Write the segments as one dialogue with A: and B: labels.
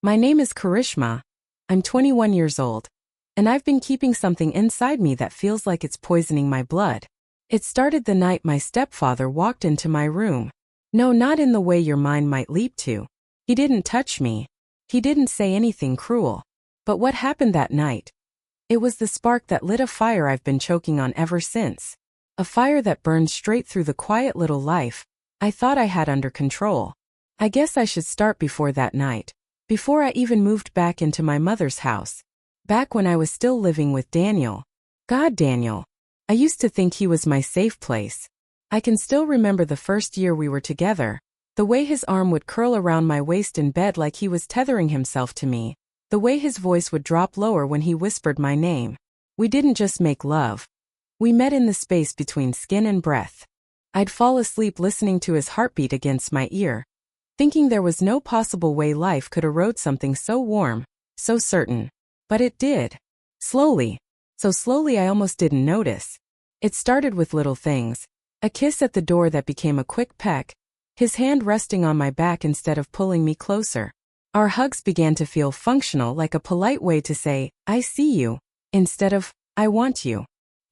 A: My name is Karishma. I'm 21 years old. And I've been keeping something inside me that feels like it's poisoning my blood. It started the night my stepfather walked into my room. No, not in the way your mind might leap to. He didn't touch me. He didn't say anything cruel. But what happened that night? It was the spark that lit a fire I've been choking on ever since. A fire that burned straight through the quiet little life I thought I had under control. I guess I should start before that night. Before I even moved back into my mother's house. Back when I was still living with Daniel. God, Daniel. I used to think he was my safe place. I can still remember the first year we were together. The way his arm would curl around my waist in bed like he was tethering himself to me. The way his voice would drop lower when he whispered my name. We didn't just make love. We met in the space between skin and breath. I'd fall asleep listening to his heartbeat against my ear, thinking there was no possible way life could erode something so warm, so certain. But it did. Slowly. So slowly I almost didn't notice. It started with little things. A kiss at the door that became a quick peck. His hand resting on my back instead of pulling me closer. Our hugs began to feel functional, like a polite way to say, I see you, instead of, I want you.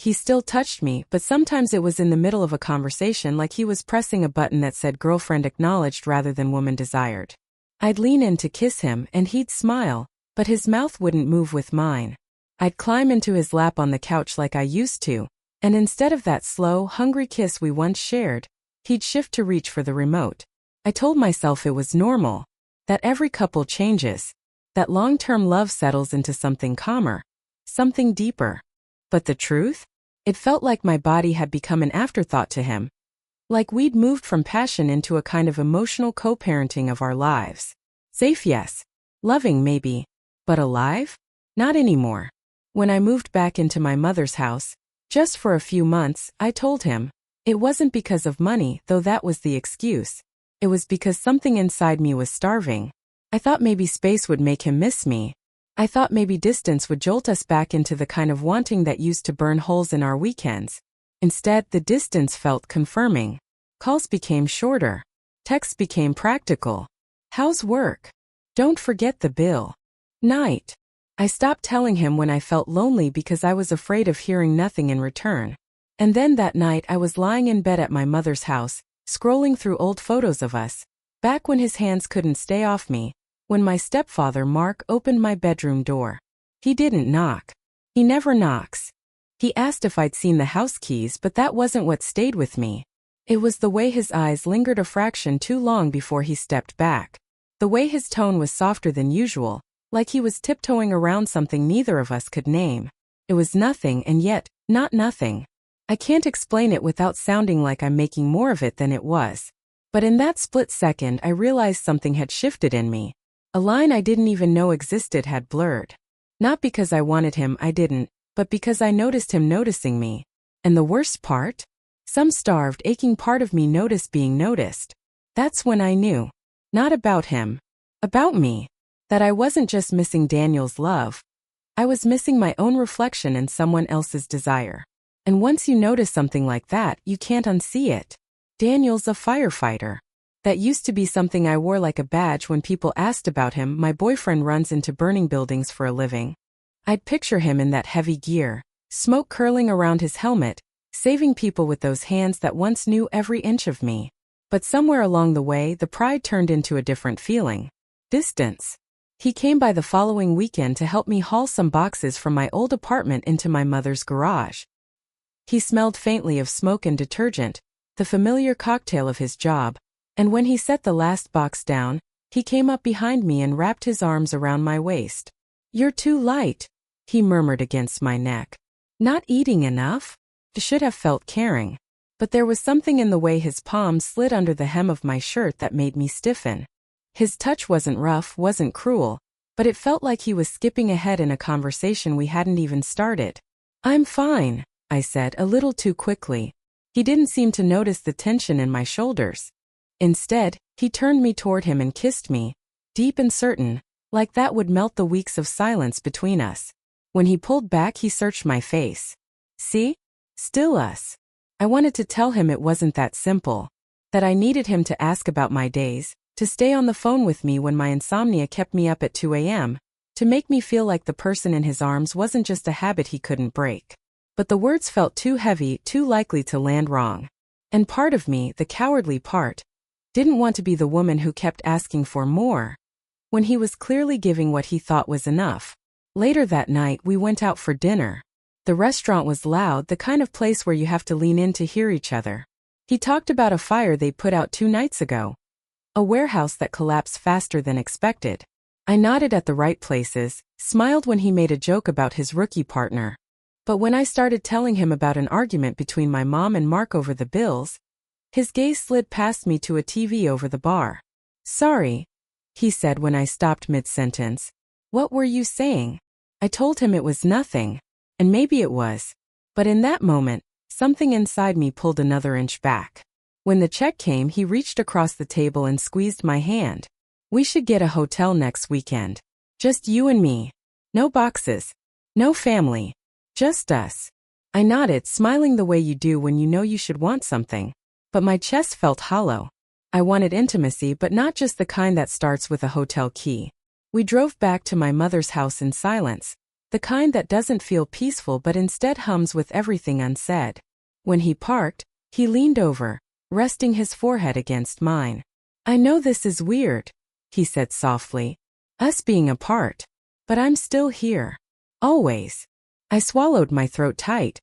A: He still touched me, but sometimes it was in the middle of a conversation, like he was pressing a button that said girlfriend acknowledged rather than woman desired. I'd lean in to kiss him and he'd smile, but his mouth wouldn't move with mine. I'd climb into his lap on the couch like I used to, and instead of that slow, hungry kiss we once shared, he'd shift to reach for the remote. I told myself it was normal, that every couple changes, that long-term love settles into something calmer, something deeper. But the truth? It felt like my body had become an afterthought to him. Like we'd moved from passion into a kind of emotional co-parenting of our lives. Safe, yes. Loving, maybe. But alive? Not anymore. When I moved back into my mother's house, just for a few months, I told him. It wasn't because of money, though that was the excuse. It was because something inside me was starving. I thought maybe space would make him miss me. I thought maybe distance would jolt us back into the kind of wanting that used to burn holes in our weekends. Instead, the distance felt confirming. Calls became shorter. Texts became practical. How's work? Don't forget the bill. Night. I stopped telling him when I felt lonely because I was afraid of hearing nothing in return. And then that night I was lying in bed at my mother's house, scrolling through old photos of us, back when his hands couldn't stay off me, when my stepfather Mark opened my bedroom door. He didn't knock. He never knocks. He asked if I'd seen the house keys, but that wasn't what stayed with me. It was the way his eyes lingered a fraction too long before he stepped back. The way his tone was softer than usual, like he was tiptoeing around something neither of us could name. It was nothing and yet, not nothing. I can't explain it without sounding like I'm making more of it than it was. But in that split second I realized something had shifted in me. A line I didn't even know existed had blurred. Not because I wanted him, I didn't, but because I noticed him noticing me. And the worst part? Some starved, aching part of me noticed being noticed. That's when I knew. Not about him. About me. That I wasn't just missing Daniel's love. I was missing my own reflection in someone else's desire. And once you notice something like that, you can't unsee it. Daniel's a firefighter. That used to be something I wore like a badge when people asked about him. My boyfriend runs into burning buildings for a living. I'd picture him in that heavy gear, smoke curling around his helmet, saving people with those hands that once knew every inch of me. But somewhere along the way, the pride turned into a different feeling. Distance. He came by the following weekend to help me haul some boxes from my old apartment into my mother's garage. He smelled faintly of smoke and detergent, the familiar cocktail of his job, and when he set the last box down, he came up behind me and wrapped his arms around my waist. You're too light, he murmured against my neck. Not eating enough? I should have felt caring. But there was something in the way his palm slid under the hem of my shirt that made me stiffen. His touch wasn't rough, wasn't cruel, but it felt like he was skipping ahead in a conversation we hadn't even started. I'm fine, I said a little too quickly. He didn't seem to notice the tension in my shoulders. Instead, he turned me toward him and kissed me, deep and certain, like that would melt the weeks of silence between us. When he pulled back, he searched my face. See? Still us. I wanted to tell him it wasn't that simple, that I needed him to ask about my days, to stay on the phone with me when my insomnia kept me up at 2 a.m., to make me feel like the person in his arms wasn't just a habit he couldn't break. But the words felt too heavy, too likely to land wrong. And part of me, the cowardly part, didn't want to be the woman who kept asking for more, when he was clearly giving what he thought was enough. Later that night, we went out for dinner. The restaurant was loud, the kind of place where you have to lean in to hear each other. He talked about a fire they put out 2 nights ago, a warehouse that collapsed faster than expected. I nodded at the right places, smiled when he made a joke about his rookie partner. But when I started telling him about an argument between my mom and Mark over the bills, his gaze slid past me to a TV over the bar. "Sorry," he said when I stopped mid-sentence. "What were you saying?" I told him it was nothing, and maybe it was. But in that moment, something inside me pulled another inch back. When the check came, he reached across the table and squeezed my hand. "We should get a hotel next weekend. Just you and me. No boxes. No family. Just us." I nodded, smiling the way you do when you know you should want something. But my chest felt hollow. I wanted intimacy, but not just the kind that starts with a hotel key. We drove back to my mother's house in silence, the kind that doesn't feel peaceful but instead hums with everything unsaid. When he parked, he leaned over, resting his forehead against mine. "I know this is weird," he said softly, "us being apart. But I'm still here. Always." I swallowed, my throat tight.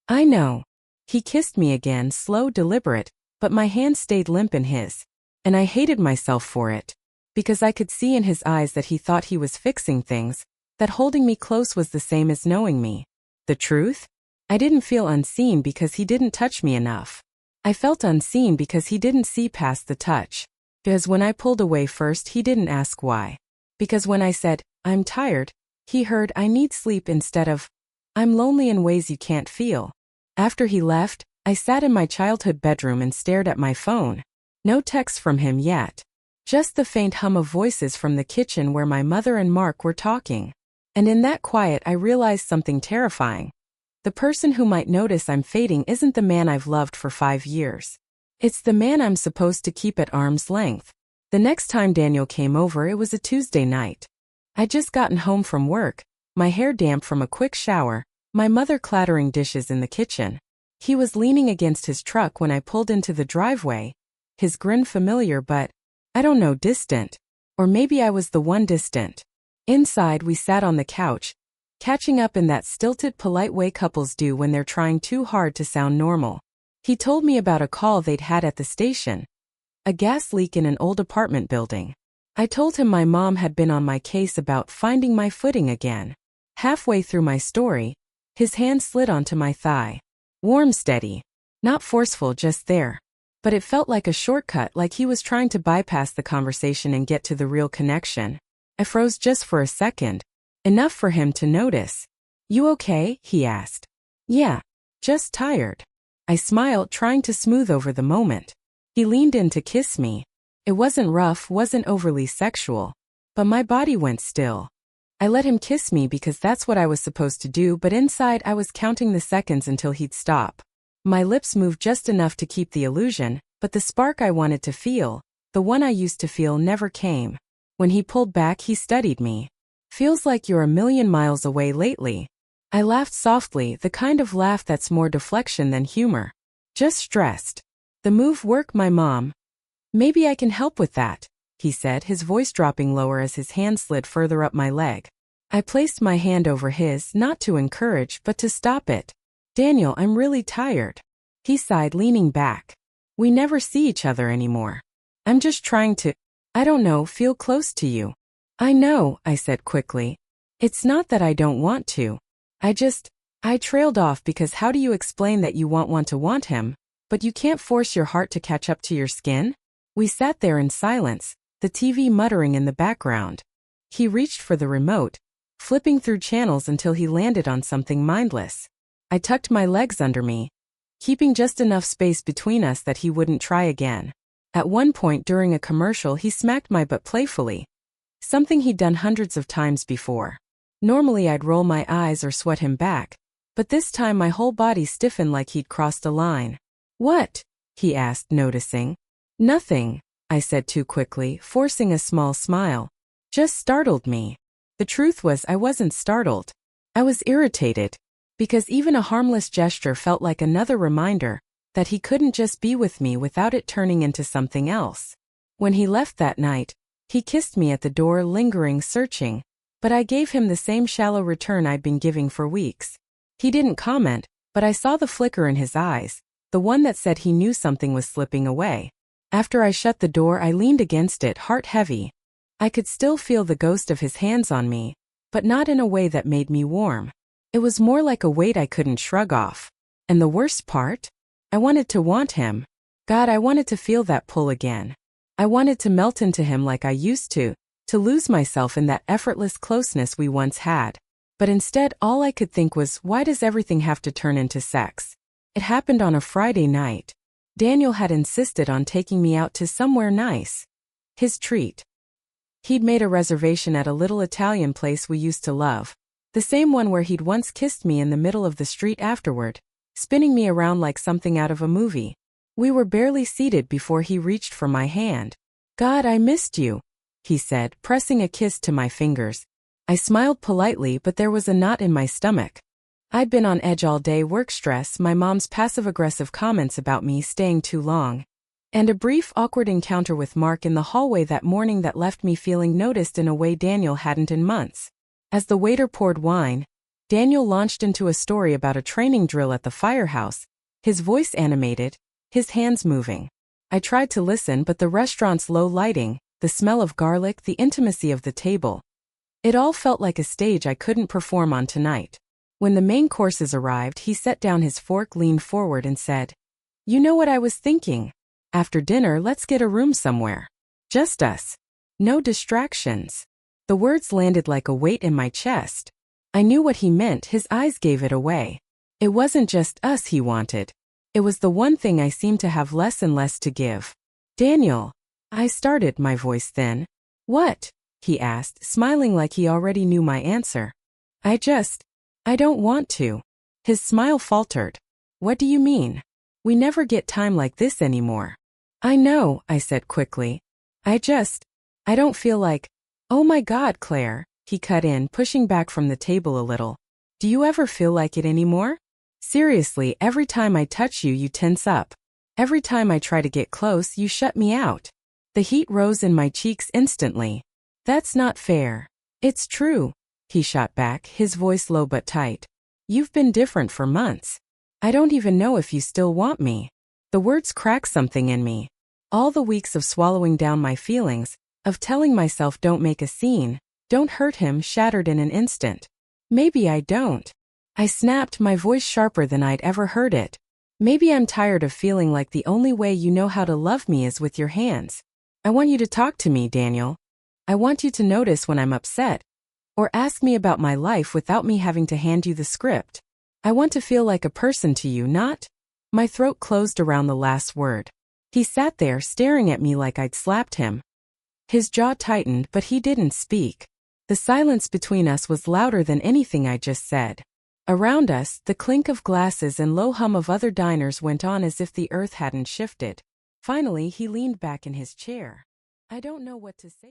A: "I know." He kissed me again, slow, deliberate, but my hand stayed limp in his. And I hated myself for it. Because I could see in his eyes that he thought he was fixing things, that holding me close was the same as knowing me. The truth? I didn't feel unseen because he didn't touch me enough. I felt unseen because he didn't see past the touch. Because when I pulled away first, he didn't ask why. Because when I said, "I'm tired," he heard, "I need sleep," instead of, "I'm lonely in ways you can't feel." After he left, I sat in my childhood bedroom and stared at my phone. No text from him yet. Just the faint hum of voices from the kitchen where my mother and Mark were talking. And in that quiet, I realized something terrifying. The person who might notice I'm fading isn't the man I've loved for 5 years. It's the man I'm supposed to keep at arm's length. The next time Daniel came over, it was a Tuesday night. I'd just gotten home from work, my hair damp from a quick shower, my mother clattering dishes in the kitchen. He was leaning against his truck when I pulled into the driveway, his grin familiar but, I don't know, distant. Or maybe I was the one distant. Inside, we sat on the couch, catching up in that stilted, polite way couples do when they're trying too hard to sound normal. He told me about a call they'd had at the station. A gas leak in an old apartment building. I told him my mom had been on my case about finding my footing again. Halfway through my story, his hand slid onto my thigh. Warm, steady. Not forceful, just there. But it felt like a shortcut, like he was trying to bypass the conversation and get to the real connection. I froze just for a second. Enough for him to notice. "You okay?" he asked. "Yeah. Just tired." I smiled, trying to smooth over the moment. He leaned in to kiss me. It wasn't rough, wasn't overly sexual. But my body went still. I let him kiss me because that's what I was supposed to do, but inside I was counting the seconds until he'd stop. My lips moved just enough to keep the illusion, but the spark I wanted to feel, the one I used to feel, never came. When he pulled back, he studied me. "Feels like you're a million miles away lately." I laughed softly, the kind of laugh that's more deflection than humor. "Just stressed." "The move work, my mom?" "Maybe I can help with that," he said, his voice dropping lower as his hand slid further up my leg. I placed my hand over his, not to encourage, but to stop it. "Daniel, I'm really tired." He sighed, leaning back. "We never see each other anymore. I'm just trying to, I don't know, feel close to you." "I know," I said quickly. "It's not that I don't want to. I trailed off because how do you explain that you want to want him, but you can't force your heart to catch up to your skin?" We sat there in silence, the TV muttering in the background. He reached for the remote, flipping through channels until he landed on something mindless. I tucked my legs under me, keeping just enough space between us that he wouldn't try again. At one point during a commercial, he smacked my butt playfully, something he'd done hundreds of times before. Normally I'd roll my eyes or sweat him back, but this time my whole body stiffened like he'd crossed a line. "What?" he asked, noticing. "Nothing," I said too quickly, forcing a small smile. Just startled me. The truth was I wasn't startled. I was irritated. Because even a harmless gesture felt like another reminder that he couldn't just be with me without it turning into something else. When he left that night, he kissed me at the door, lingering, searching, but I gave him the same shallow return I'd been giving for weeks. He didn't comment, but I saw the flicker in his eyes, the one that said he knew something was slipping away. After I shut the door, I leaned against it, heart heavy. I could still feel the ghost of his hands on me, but not in a way that made me warm. It was more like a weight I couldn't shrug off. And the worst part? I wanted to want him. God, I wanted to feel that pull again. I wanted to melt into him like I used to lose myself in that effortless closeness we once had. But instead, all I could think was, why does everything have to turn into sex? It happened on a Friday night. Daniel had insisted on taking me out to somewhere nice. His treat. He'd made a reservation at a little Italian place we used to love. The same one where he'd once kissed me in the middle of the street afterward, spinning me around like something out of a movie. We were barely seated before he reached for my hand. God, I missed you, he said, pressing a kiss to my fingers. I smiled politely, but there was a knot in my stomach. I'd been on edge all day, work stress, my mom's passive-aggressive comments about me staying too long, and a brief, awkward encounter with Mark in the hallway that morning that left me feeling noticed in a way Daniel hadn't in months. As the waiter poured wine, Daniel launched into a story about a training drill at the firehouse, his voice animated, his hands moving. I tried to listen, but the restaurant's low lighting, the smell of garlic, the intimacy of the table, it all felt like a stage I couldn't perform on tonight. When the main courses arrived, he set down his fork, leaned forward and said, "You know what I was thinking? After dinner, let's get a room somewhere. Just us. No distractions." The words landed like a weight in my chest. I knew what he meant, his eyes gave it away. It wasn't just us he wanted. It was the one thing I seemed to have less and less to give. "Daniel," I started, my voice thin. "What?" he asked, smiling like he already knew my answer. I don't want to." His smile faltered. "What do you mean? We never get time like this anymore." "I know," I said quickly. I don't feel like." "Oh my God, Claire," he cut in, pushing back from the table a little. "Do you ever feel like it anymore? Seriously, every time I touch you, you tense up. Every time I try to get close, you shut me out." The heat rose in my cheeks instantly. "That's not fair." "It's true," he shot back, his voice low but tight. "You've been different for months. I don't even know if you still want me." The words cracked something in me. All the weeks of swallowing down my feelings, of telling myself don't make a scene, don't hurt him, shattered in an instant. "Maybe I don't." I snapped, my voice sharper than I'd ever heard it. "Maybe I'm tired of feeling like the only way you know how to love me is with your hands. I want you to talk to me, Daniel. I want you to notice when I'm upset, or ask me about my life without me having to hand you the script. I want to feel like a person to you, not—" My throat closed around the last word. He sat there, staring at me like I'd slapped him. His jaw tightened, but he didn't speak. The silence between us was louder than anything I just said. Around us, the clink of glasses and low hum of other diners went on as if the earth hadn't shifted. Finally, he leaned back in his chair. "I don't know what to say."